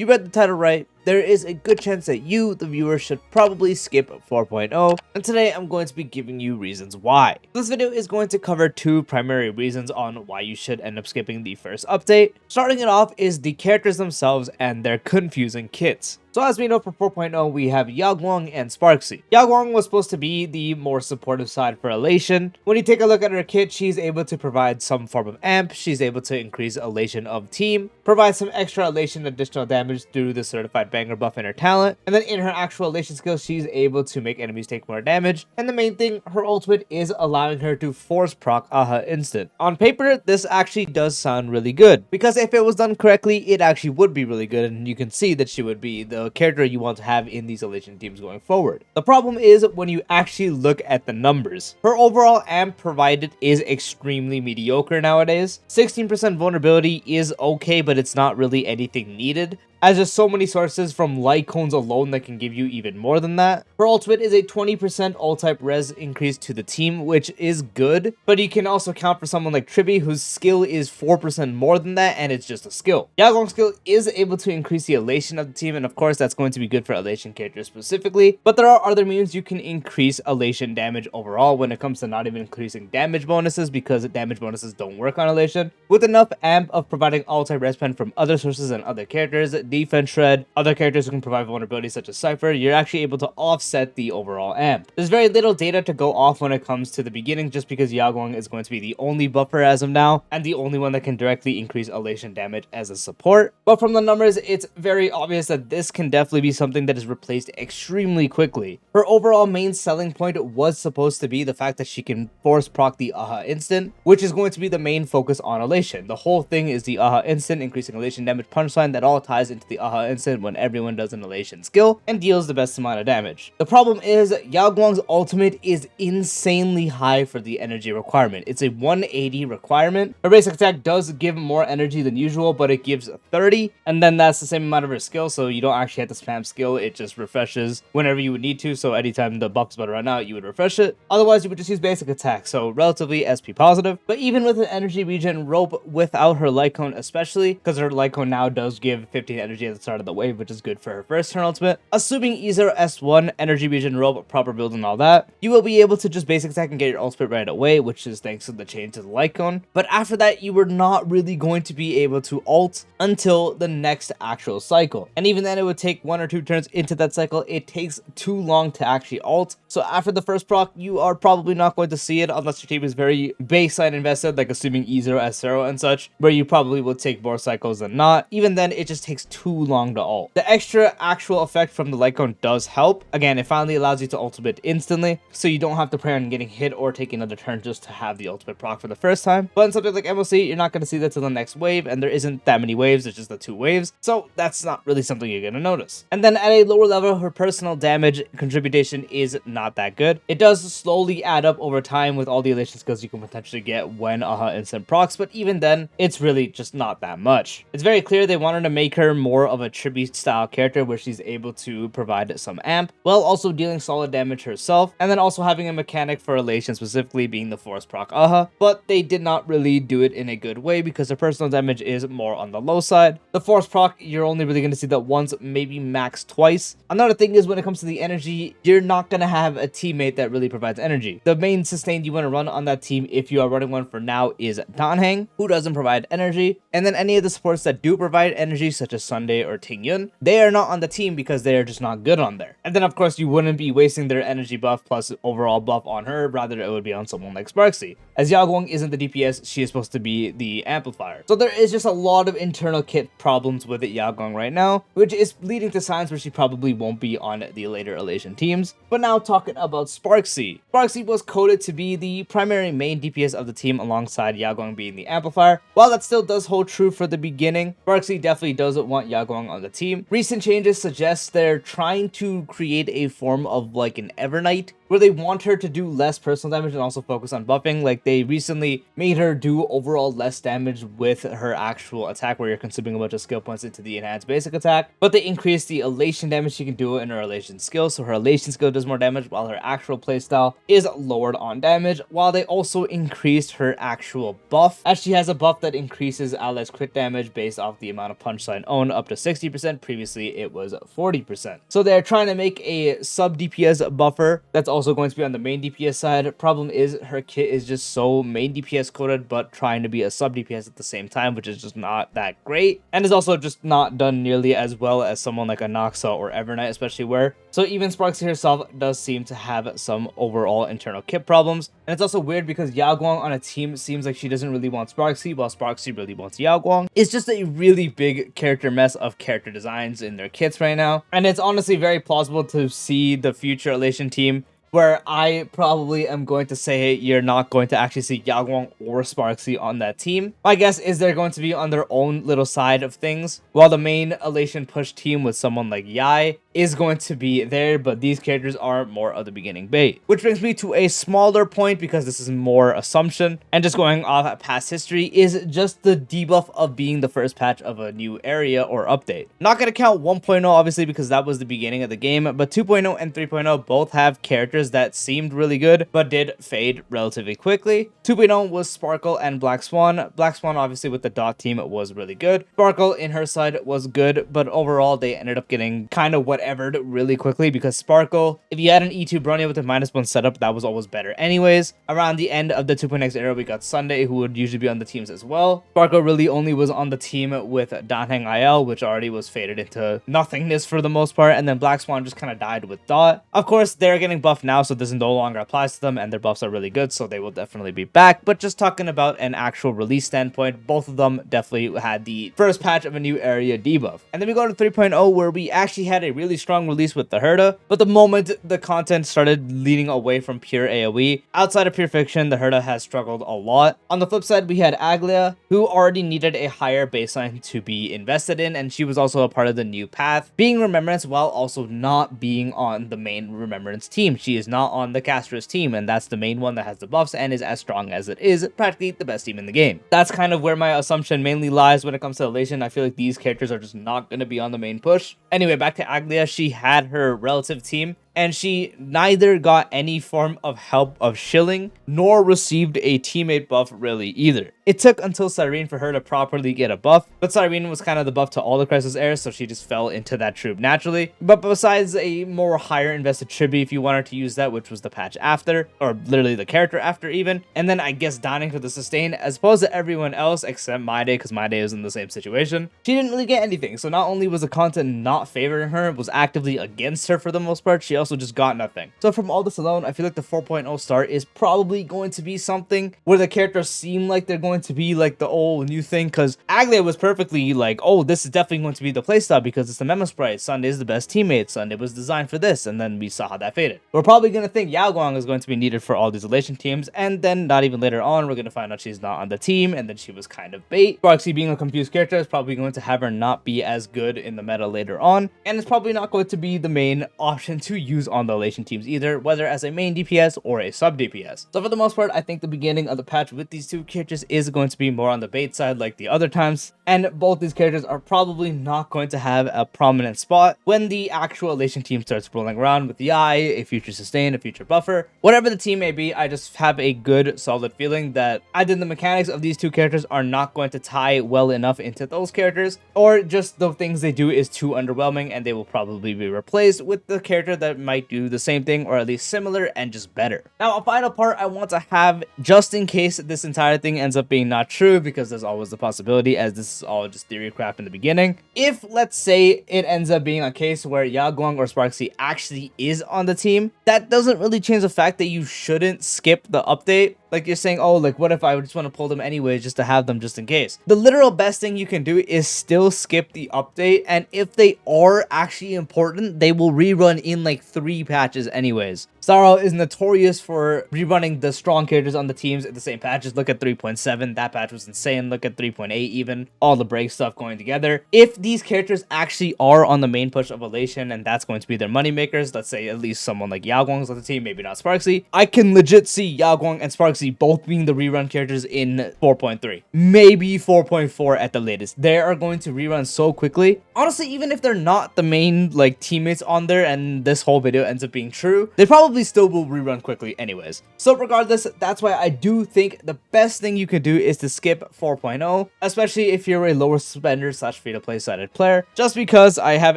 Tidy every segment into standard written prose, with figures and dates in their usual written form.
you read the title right. There is a good chance that you, the viewer, should probably skip 4.0, and today I'm going to be giving you reasons why. This video is going to cover two primary reasons on why you should end up skipping the first update. Starting it off is the characters themselves and their confusing kits. So as we know for 4.0, we have Yao Guang and Sparxie. Yao Guang was supposed to be the more supportive side for elation. When you take a look at her kit, she's able to provide some form of amp, she's able to increase elation of team, provide some extra elation additional damage through the certified banger buff in her talent, and then in her actual elation skill, she's able to make enemies take more damage, and the main thing, her ultimate is allowing her to force proc Aha instant. On paper, this actually does sound really good, because if it was done correctly, it actually would be really good, and you can see that she would be the character you want to have in these elation teams going forward. The problem is when you actually look at the numbers. Her overall amp provided is extremely mediocre nowadays. 16% vulnerability is okay, but it's not really anything needed, as there's so many sources from light cones alone that can give you even more than that. Her ultimate is a 20% all-type res increase to the team, which is good, but you can also count for someone like Tribi, whose skill is 4% more than that, and it's just a skill. Yao Guang's skill is able to increase the elation of the team, and of course that's going to be good for elation characters specifically, but there are other means you can increase elation damage overall when it comes to not even increasing damage bonuses, because damage bonuses don't work on elation. With enough amp of providing all-type res pen from other sources and other characters, defense shred, other characters who can provide vulnerability such as Cypher, you're actually able to offset the overall amp. There's very little data to go off when it comes to the beginning, just because Yao Guang is going to be the only buffer as of now, and the only one that can directly increase elation damage as a support. But from the numbers, it's very obvious that this can definitely be something that is replaced extremely quickly. Her overall main selling point was supposed to be the fact that she can force proc the Aha instant, which is going to be the main focus on elation. The whole thing is the Aha instant, increasing elation damage punchline that all ties into the Aha instant when everyone does an elation skill and deals the best amount of damage. The problem is Yao Guang's ultimate is insanely high for the energy requirement. It's a 180 requirement. Her basic attack does give more energy than usual, but it gives 30, and then that's the same amount of her skill, so you don't actually have to spam skill. It just refreshes whenever you would need to, so anytime the buff is about to run out, you would refresh it. Otherwise, you would just use basic attack, so relatively SP positive. But even with an energy regen rope without her light cone, especially because her light cone now does give 15 energy at the start of the wave, which is good for her first turn ultimate. Assuming E0 S1, energy regen rope, proper build and all that, you will be able to just basic attack and get your ultimate right away, which is thanks to the change to the light cone. But after that, you were not really going to be able to ult until the next actual cycle. And even then, it would take 1 or 2 turns into that cycle. It takes too long to actually ult. So after the first proc, you are probably not going to see it unless your team is very baseline invested, like assuming E0 S0 and such, where you probably will take more cycles than not. Even then, it just takes too long to ult. The extra actual effect from the light cone does help. Again, it finally allows you to ultimate instantly, so you don't have to pray on getting hit or taking another turn just to have the ultimate proc for the first time. But in something like MLC, you're not going to see that till the next wave, and there isn't that many waves, there's just the 2 waves, so that's not really something you're going to notice. And then at a lower level, her personal damage contribution is not that good. It does slowly add up over time with all the elation skills you can potentially get when Aha instant procs, but even then, it's really just not that much. It's very clear they wanted to make her more of a Tribi style character where she's able to provide some amp while also dealing solid damage herself, and then also having a mechanic for elation, specifically being the force proc Aha, but they did not really do it in a good way because her personal damage is more on the low side. The force proc, you're only really going to see that once, maybe max twice. Another thing is when it comes to the energy, you're not going to have a teammate that really provides energy. The main sustain you want to run on that team, if you are running one for now, is Danheng, who doesn't provide energy, and then any of the supports that do provide energy, such as Sunday or Tingyun, they are not on the team because they are just not good on there. And then of course you wouldn't be wasting their energy buff plus overall buff on her, rather it would be on someone like Sparxie. As Yao Guang isn't the DPS, she is supposed to be the amplifier. So there is just a lot of internal kit problems with it, Yao Guang right now, which is leading to signs where she probably won't be on the later elation teams. But now talking about Sparxie. Sparxie was coded to be the primary main DPS of the team alongside Yao Guang being the amplifier. While that still does hold true for the beginning, Sparxie definitely doesn't want Yao Guang on the team. Recent changes suggest they're trying to create a form of like an Evernight, where they want her to do less personal damage and also focus on buffing. Like they recently made her do overall less damage with her actual attack, where you're consuming a bunch of skill points into the enhanced basic attack, but they increased the elation damage she can do in her elation skill, so her elation skill does more damage while her actual playstyle is lowered on damage, while they also increased her actual buff, as she has a buff that increases allies crit damage based off the amount of punch sign owned up to 60%. Previously it was 40%. So they're trying to make a sub DPS buffer that's also going to be on the main DPS side. Problem is her kit is just so main DPS coded, but trying to be a sub DPS at the same time, which is just not that great, and is also just not done nearly as well as someone like a Noxa or Evernight, especially where. So even Sparxie herself does seem to have some overall internal kit problems. And it's also weird because Yao Guang on a team seems like she doesn't really want Sparxie, while Sparxie really wants Yao Guang. It's just a really big character mess of character designs in their kits right now. And it's honestly very plausible to see the future Elation team where I probably am going to say you're not going to actually see Yao Guang or Sparxie on that team. My guess is they're going to be on their own little side of things, while the main Elation push team with someone like Yai is going to be there, but these characters are more of the beginning bait. Which brings me to a smaller point, because this is more assumption, and just going off at past history, is just the debuff of being the first patch of a new area or update. Not going to count 1.0 obviously, because that was the beginning of the game, but 2.0 and 3.0 both have characters that seemed really good, but did fade relatively quickly. 2.0 was Sparkle and Black Swan. Black Swan obviously with the dot team was really good. Sparkle in her side was good, but overall they ended up getting kind of whatevered really quickly, because Sparkle, if you had an E2 Bronya with a -1 setup, that was always better anyways. Around the end of the 2.x era, we got Sunday, who would usually be on the teams as well. Sparkle really only was on the team with Danheng IL, which already was faded into nothingness for the most part, and then Black Swan just kind of died with Dot. Of course, they're getting buffed now, so this no longer applies to them, and their buffs are really good, so they will definitely be back. But just talking about an actual release standpoint, both of them definitely had the first patch of a new area debuff. And then we go to 3.0, where we actually had a really strong release with the Herda, but the moment the content started leaning away from pure AoE, outside of pure fiction, the Herda has struggled a lot. On the flip side, we had Aglia, who already needed a higher baseline to be invested in, and she was also a part of the new path, being Remembrance while also not being on the main Remembrance team. She is not on the Caster's team, and that's the main one that has the buffs and is as strong as it is, practically the best team in the game. That's kind of where my assumption mainly lies when it comes to Elation. I feel like these characters are just not going to be on the main push. Anyway, back to Aglia. She had her relative team, and she neither got any form of help of shilling, nor received a teammate buff really either. It took until Cyrene for her to properly get a buff, but Cyrene was kind of the buff to all the Crisis heirs, so she just fell into that troop naturally. But besides a more higher invested tribute, if you wanted to use that, which was the patch after, or literally the character after even, and then I guess Donning for the sustain, as opposed to everyone else except My Day, because My Day was in the same situation, she didn't really get anything. So not only was the content not favoring her, it was actively against her for the most part, she also just got nothing. So from all this alone, I feel like the 4.0 start is probably going to be something where the characters seem like they're going to be like the old new thing, because Aglia was perfectly like, oh, this is definitely going to be the playstyle because it's the Memo Sprite. Sunday is the best teammate. Sunday was designed for this, and then we saw how that faded. We're probably going to think Yao Guang is going to be needed for all these Elation teams, and then not even later on, we're going to find out she's not on the team, and then she was kind of bait. Sparxie being a confused character is probably going to have her not be as good in the meta later on, and it's probably not going to be the main option to use on the Elation teams either, whether as a main DPS or a sub DPS. So for the most part, I think the beginning of the patch with these two characters is going to be more on the bait side like the other times, and both these characters are probably not going to have a prominent spot when the actual Elation team starts rolling around with the eye, a future sustain, a future buffer, whatever the team may be. I just have a good solid feeling that either the mechanics of these two characters are not going to tie well enough into those characters, or just the things they do is too underwhelming and they will probably be replaced with the character that might do the same thing or at least similar and just better. Now a final part I want to have, just in case this entire thing ends up being not true, because there's always the possibility, as this is all just theory craft in the beginning. If let's say it ends up being a case where Yao Guang or Sparxie actually is on the team, that doesn't really change the fact that you shouldn't skip the update. Like you're saying, oh, like what if I just want to pull them anyway just to have them just in case? The literal best thing you can do is still skip the update, and if they are actually important, they will rerun in like 3 patches anyways. Starro is notorious for rerunning the strong characters on the teams in the same patches. Look at 3.7, that patch was insane. Look at 3.8 even, all the break stuff going together. If these characters actually are on the main push of Elation and that's going to be their money makers, let's say at least someone like Yao Guang's on the team, maybe not Sparxie, I can legit see Yao Guang and Sparxie both being the rerun characters in 4.3, maybe 4.4 at the latest. They are going to rerun so quickly. Honestly, even if they're not the main like teammates on there and this whole video ends up being true, they probably still will rerun quickly anyways. So regardless, that's why I do think the best thing you could do is to skip 4.0, especially if you're a lower spender slash free to play sided player, just because I have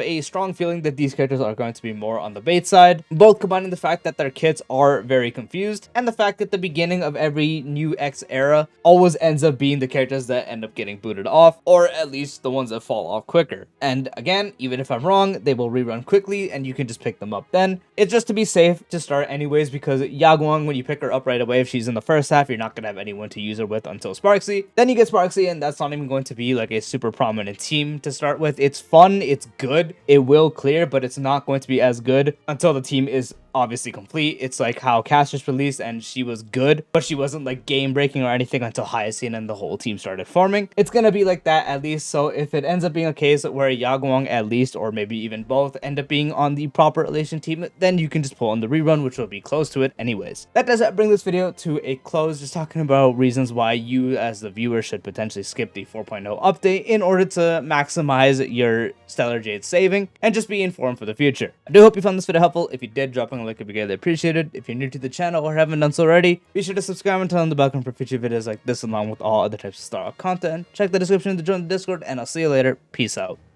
a strong feeling that these characters are going to be more on the bait side, both combining the fact that their kits are very confused and the fact that the beginning of every new X era always ends up being the characters that end up getting booted off, or at least the ones that fall off quicker. And again, even if I'm wrong, they will rerun quickly and you can just pick them up then. It's just to be safe to start anyways, because Yao Guang, when you pick her up right away, if she's in the first half, you're not going to have anyone to use her with until Sparxie. Then you get Sparxie, and that's not even going to be like a super prominent team to start with. It's fun, it's good, it will clear, but it's not going to be as good until the team is obviously complete. It's like how Cass just released and she was good, but she wasn't like game breaking or anything until Hyacinth and the whole team started forming. It's gonna be like that at least. So if it ends up being a case where Yao Guang at least, or maybe even both, end up being on the proper Elation team, then you can just pull on the rerun, which will be close to it anyways. That does bring this video to a close, just talking about reasons why you as the viewer should potentially skip the 4.0 update in order to maximize your Stellar Jade saving and just be informed for the future. I do hope you found this video helpful. If you did, dropping a like would be greatly appreciated. If you're new to the channel or haven't done so already, be sure to subscribe and turn on the bell icon for future videos like this, along with all other types of Star content. Check the description to join the Discord, and I'll see you later. Peace out.